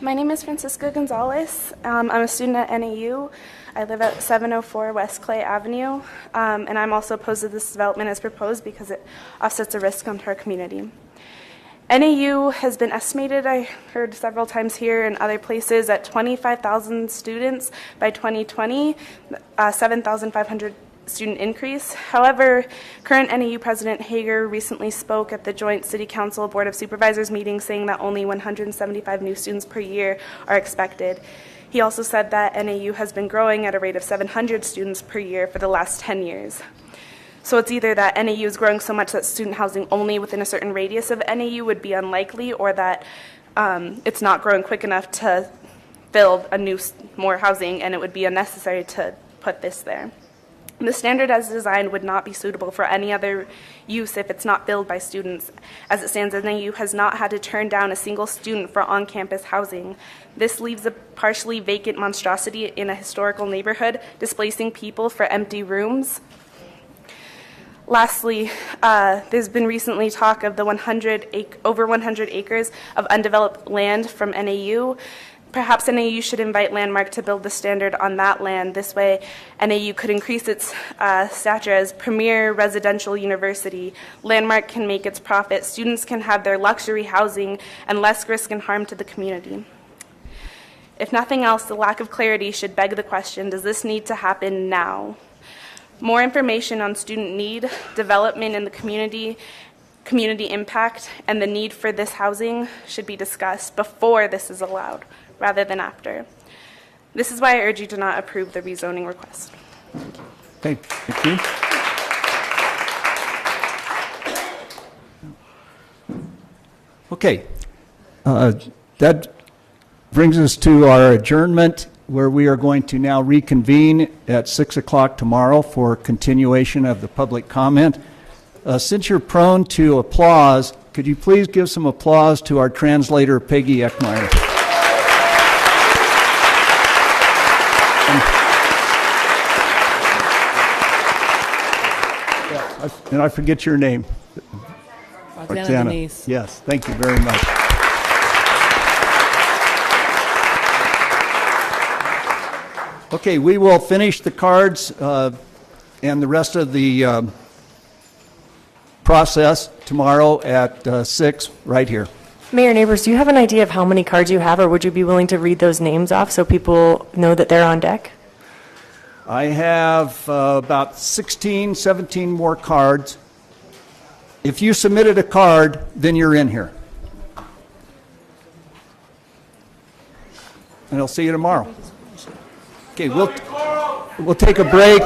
My name is Francisca Gonzalez. I'm a student at NAU. I live at 704 West Clay Avenue, and I'm also opposed to this development as proposed because it offsets a risk onto our community. NAU has been estimated, I heard several times here and other places, at 25,000 students by 2020, 7,500 student increase. However, current NAU President Hager recently spoke at the Joint City Council Board of Supervisors meeting saying that only 175 new students per year are expected. He also said that NAU has been growing at a rate of 700 students per year for the last 10 years. So it's either that NAU is growing so much that student housing only within a certain radius of NAU would be unlikely, or that it's not growing quick enough to build more housing and it would be unnecessary to put this there. The standard as designed would not be suitable for any other use if it's not filled by students. As it stands, NAU has not had to turn down a single student for on-campus housing. This leaves a partially vacant monstrosity in a historical neighborhood, displacing people for empty rooms. Lastly, there's been recently talk of the over 100 acres of undeveloped land from NAU. Perhaps NAU should invite Landmark to build the standard on that land. This way, NAU could increase its stature as premier residential university. Landmark can make its profit, students can have their luxury housing, and less risk and harm to the community. If nothing else, the lack of clarity should beg the question, does this need to happen now? More information on student need, development in the community impact, and the need for this housing should be discussed before this is allowed, rather than after. This is why I urge you to not approve the rezoning request. Okay, thank you. Okay, that brings us to our adjournment, where we are going to now reconvene at 6 o'clock tomorrow for continuation of the public comment. Since you're prone to applause, could you please give some applause to our translator, Peggy Eckmeyer? And I forget your name. Roxana Denise. Yes, thank you very much. Okay, we will finish the cards and the rest of the process tomorrow at 6 right here. Mayor Neighbors, do you have an idea of how many cards you have, or would you be willing to read those names off so people know that they're on deck? I have about 16, 17 more cards. If you submitted a card, then you're in here. And I'll see you tomorrow. Okay, we'll take a break.